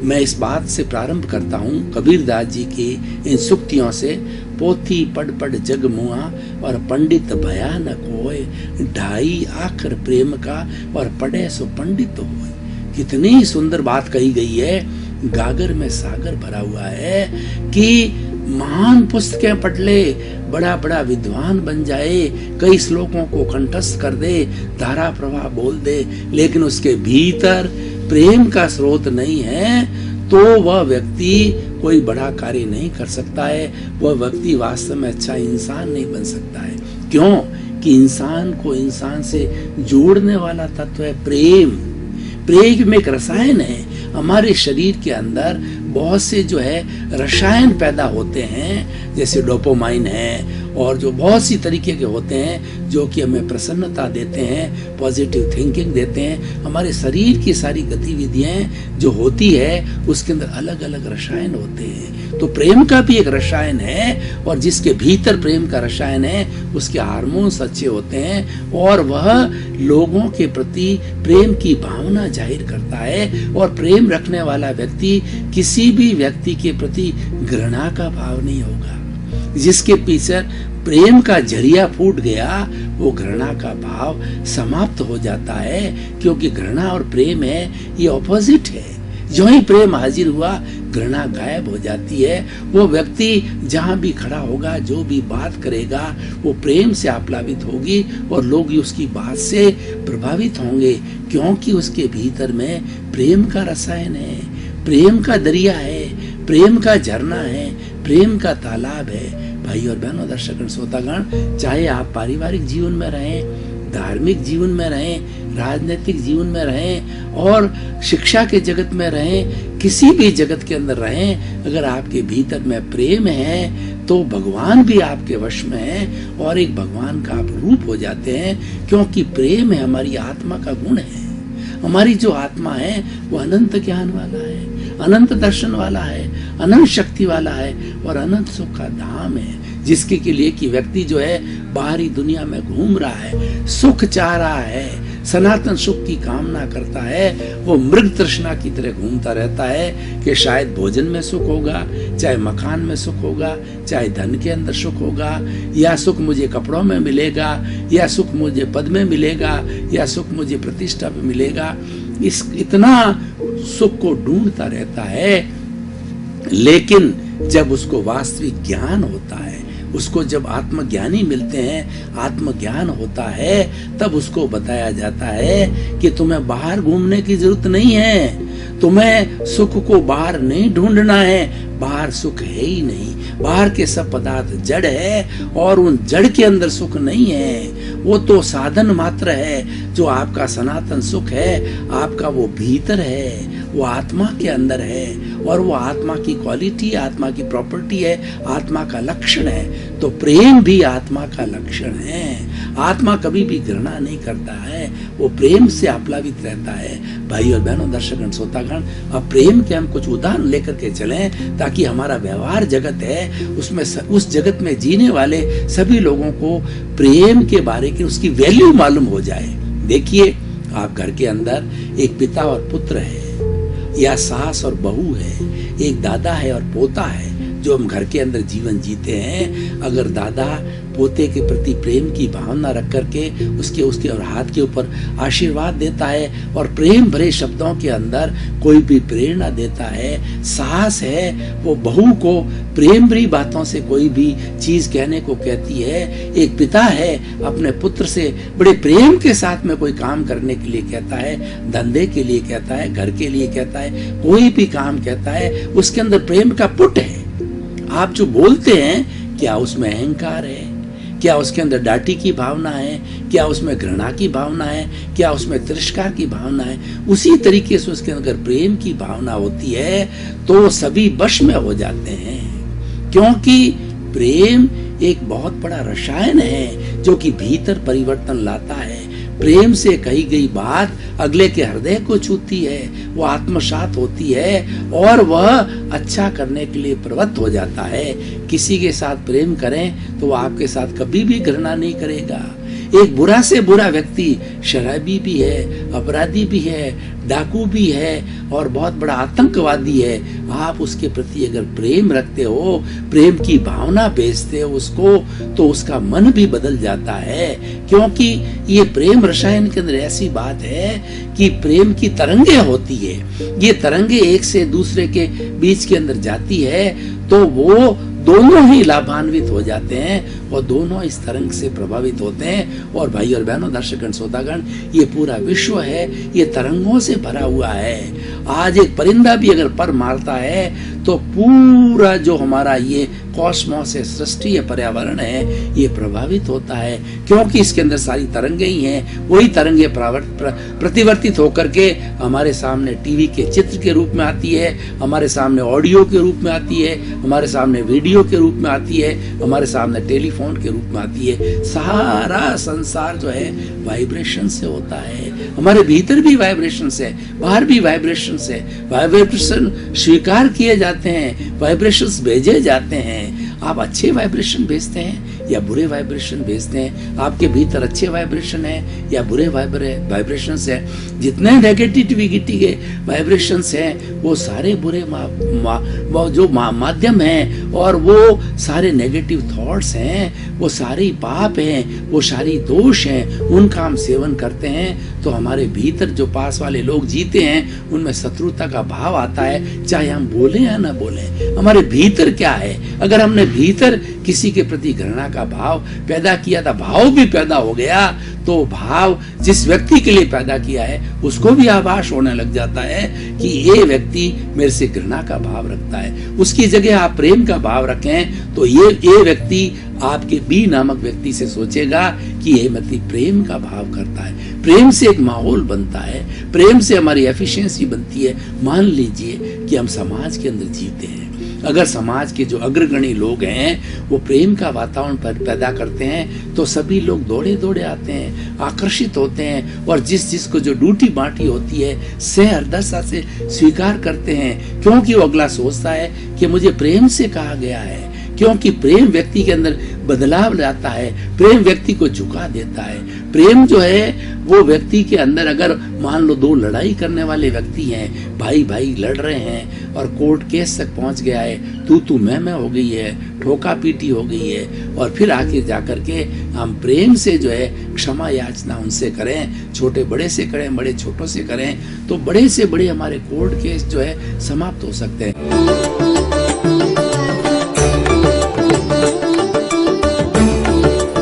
मैं इस बात से प्रारंभ करता हूँ कबीरदास जी की इन सुक्तियों से। पोथी पढ़ पढ़ जग मुआ और पंडित भया न कोय, ढाई आखर प्रेम का और पढ़े सो पंडित होय। कितनी सुंदर बात कही गई है। गागर में सागर भरा हुआ है कि महान पुस्तकें पढ़ ले, बड़ा बड़ा विद्वान बन जाए, कई श्लोकों को कंठस्थ कर दे, धारा प्रवाह बोल दे, लेकिन उसके भीतर प्रेम का स्रोत नहीं है तो वह व्यक्ति कोई बड़ा कार्य नहीं कर सकता है। वह व्यक्ति वास्तव में अच्छा इंसान नहीं बन सकता है। क्यों कि इंसान को इंसान से जोड़ने वाला तत्व है प्रेम। प्रेम एक रसायन है। हमारे शरीर के अंदर बहुत से जो है रसायन पैदा होते हैं, जैसे डोपामाइन है और जो बहुत सी तरीके के होते हैं जो कि हमें प्रसन्नता देते हैं, पॉजिटिव थिंकिंग देते हैं। हमारे शरीर की सारी गतिविधियां जो होती है उसके अंदर अलग अलग रसायन होते हैं। तो प्रेम का भी एक रसायन है और जिसके भीतर प्रेम का रसायन है उसके हार्मोन्स अच्छे होते हैं और वह लोगों के प्रति प्रेम की भावना जाहिर करता है। और प्रेम रखने वाला व्यक्ति किसी भी व्यक्ति के प्रति घृणा का भाव नहीं होगा। जिसके पीछे प्रेम का जरिया फूट गया वो घृणा का भाव समाप्त हो जाता है, क्योंकि घृणा और प्रेम है ये ऑपोजिट है। जो ही प्रेम हाजिर हुआ घृणा गायब हो जाती है। वो व्यक्ति जहां भी खड़ा होगा, जो भी बात करेगा वो प्रेम से आप्लावित होगी और लोग उसकी बात से प्रभावित होंगे, क्योंकि उसके भीतर में प्रेम का रसायन है, प्रेम का दरिया है, प्रेम का झरना है, प्रेम का तालाब है। भाई और बहनों, दर्शक श्रोतागण, चाहे आप पारिवारिक जीवन में रहें, धार्मिक जीवन में रहें, राजनीतिक जीवन में रहें और शिक्षा के जगत में रहें, किसी भी जगत के अंदर रहें, अगर आपके भीतर में प्रेम है तो भगवान भी आपके वश में है और एक भगवान का आप रूप हो जाते हैं, क्योंकि प्रेम है हमारी आत्मा का गुण है। हमारी जो आत्मा है वो अनंत ज्ञान वाला है, अनंत दर्शन वाला है, अनंत शक्ति वाला है और अनंत सुख का धाम है, जिसके के लिए कि व्यक्ति जो है बाहरी दुनिया में घूम रहा है, सुख चाह रहा है, सनातन सुख की कामना करता है, वो मृग तृष्णा की तरह घूमता रहता है कि शायद भोजन में सुख होगा, चाहे मकान में सुख होगा, चाहे धन के अंदर सुख होगा, या सुख मुझे कपड़ों में मिलेगा, या सुख मुझे पद में मिलेगा, या सुख मुझे प्रतिष्ठा में मिलेगा। इतना सुख को ढूंढता रहता है, लेकिन जब उसको वास्तविक ज्ञान होता है, उसको जब आत्मज्ञानी मिलते हैं, आत्मज्ञान होता है, तब उसको बताया जाता है कि तुम्हें बाहर घूमने की जरूरत नहीं है, तुम्हें सुख को बाहर नहीं ढूंढना है, बाहर सुख है ही नहीं। बाहर के सब पदार्थ जड़ है और उन जड़ के अंदर सुख नहीं है, वो तो साधन मात्र है। जो आपका सनातन सुख है, आपका वो भीतर है, वो आत्मा के अंदर है और वो आत्मा की क्वालिटी, आत्मा की प्रॉपर्टी है, आत्मा का लक्षण है। तो प्रेम भी आत्मा का लक्षण है। आत्मा कभी भी घृणा नहीं करता है, वो प्रेम से आप्लावित रहता है। भाई और बहनों, दर्शकगण, श्रोतागण, अब प्रेम के हम कुछ उदाहरण लेकर के चलें ताकि हमारा व्यवहार जगत है उसमें उस जगत में जीने वाले सभी लोगों को प्रेम के बारे की उसकी वैल्यू मालूम हो जाए। देखिए, आप घर के अंदर एक पिता और पुत्र है, या सास और बहू है, एक दादा है और पोता है, जो हम घर के अंदर जीवन जीते हैं। अगर दादा पोते के प्रति प्रेम की भावना रख करके उसके और हाथ के ऊपर आशीर्वाद देता है और प्रेम भरे शब्दों के अंदर कोई भी प्रेरणा देता है, सास है वो बहू को प्रेम भरी बातों से कोई भी चीज कहने को कहती है, एक पिता है अपने पुत्र से बड़े प्रेम के साथ में कोई काम करने के लिए कहता है, धंधे के लिए कहता है, घर के लिए कहता है, कोई भी काम कहता है, उसके अंदर प्रेम का पुट है। आप जो बोलते हैं, क्या उसमें अहंकार है? क्या उसके अंदर डांटी की भावना है? क्या उसमें घृणा की भावना है? क्या उसमें तिरस्कार की भावना है? उसी तरीके से उसके अंदर प्रेम की भावना होती है तो सभी वश में हो जाते हैं, क्योंकि प्रेम एक बहुत बड़ा रसायन है जो कि भीतर परिवर्तन लाता है। प्रेम से कही गई बात अगले के हृदय को छूती है, वो आत्मसात होती है और वह अच्छा करने के लिए प्रवृत्त हो जाता है। किसी के साथ प्रेम करें तो वो आपके साथ कभी भी घृणा नहीं करेगा। एक बुरा से बुरा व्यक्ति शराबी भी है, अपराधी भी है, डाकू भी है और बहुत बड़ा आतंकवादी है, आप उसके प्रति अगर प्रेम रखते हो, प्रेम की भावना बेचते हो उसको, तो उसका मन भी बदल जाता है। क्योंकि ये प्रेम रसायन के अंदर ऐसी बात है कि प्रेम की तरंगे होती है, ये तरंगे एक से दूसरे के बीच के अंदर जाती है तो वो दोनों ही लाभान्वित हो जाते हैं और दोनों इस तरंग से प्रभावित होते हैं। और भाई और बहनों, दर्शकगण, श्रोतागण, ये पूरा विश्व है, ये तरंगों से भरा हुआ है। आज एक परिंदा भी अगर पर मारता है तो पूरा जो हमारा ये कॉस्मोस है, सृष्टि है, पर्यावरण है, ये प्रभावित होता है, क्योंकि इसके अंदर सारी तरंगे ही हैं। वही तरंगे प्रतिवर्तित होकर के हमारे सामने टीवी के चित्र के रूप में आती है, हमारे सामने ऑडियो के रूप में आती है, हमारे सामने वीडियो के रूप में आती है, हमारे सामने टेलीफोन के रूप में आती है। सारा संसार जो है वाइब्रेशन से होता है। हमारे भीतर भी वाइब्रेशन है, बाहर भी वाइब्रेशन है। वाइब्रेशन स्वीकार किए जाते हैं, वाइब्रेशंस भेजे जाते हैं। आप अच्छे वाइब्रेशन भेजते हैं या बुरे वाइब्रेशन भेजते हैं, आपके भीतर अच्छे वाइब्रेशन है या बुरे वाइब्रेशंस है। जितने नेगेटिविटी के वाइब्रेशंस हैं वो सारे बुरे जो माध्यम हैं, और वो सारे नेगेटिव थॉट्स हैं, वो सारे पाप हैं, वो सारी दोष हैं, उनका हम सेवन करते हैं तो हमारे भीतर जो पास वाले लोग जीते हैं उनमें शत्रुता का भाव आता है, चाहे हम बोले या ना बोले। हमारे भीतर क्या है, अगर हमने भीतर किसी के प्रति घृणा का भाव पैदा किया था, भाव भी पैदा हो गया, तो भाव जिस व्यक्ति के लिए पैदा किया है उसको भी आभास होने लग जाता है कि ये व्यक्ति मेरे से घृणा का भाव रखता है। उसकी जगह आप प्रेम का भाव रखें तो ये व्यक्ति आपके बी नामक व्यक्ति से सोचेगा कि ये व्यक्ति प्रेम का भाव करता है। प्रेम से एक माहौल बनता है, प्रेम से हमारी एफिशिएंसी बनती है। मान लीजिए कि हम समाज के अंदर जीते हैं, अगर समाज के जो अग्रगणी लोग हैं वो प्रेम का वातावरण पैदा करते हैं तो सभी लोग दौड़े दौड़े आते हैं, आकर्षित होते हैं, और जिसको जो ड्यूटी बांटी होती है सहृदयता से स्वीकार करते हैं, क्योंकि वो अगला सोचता है कि मुझे प्रेम से कहा गया है। क्योंकि प्रेम व्यक्ति के अंदर बदलाव लाता है, प्रेम व्यक्ति को झुका देता है। प्रेम जो है वो व्यक्ति के अंदर, अगर मान लो दो लड़ाई करने वाले व्यक्ति हैं, भाई भाई लड़ रहे हैं और कोर्ट केस तक पहुंच गया है, तू मैं हो गई है, ठोका पीटी हो गई है, और फिर आके जाकर के हम प्रेम से जो है क्षमा याचना उनसे करें, छोटे बड़े से करें, बड़े छोटों से करें, तो बड़े से बड़े हमारे कोर्ट केस जो है समाप्त हो सकते हैं।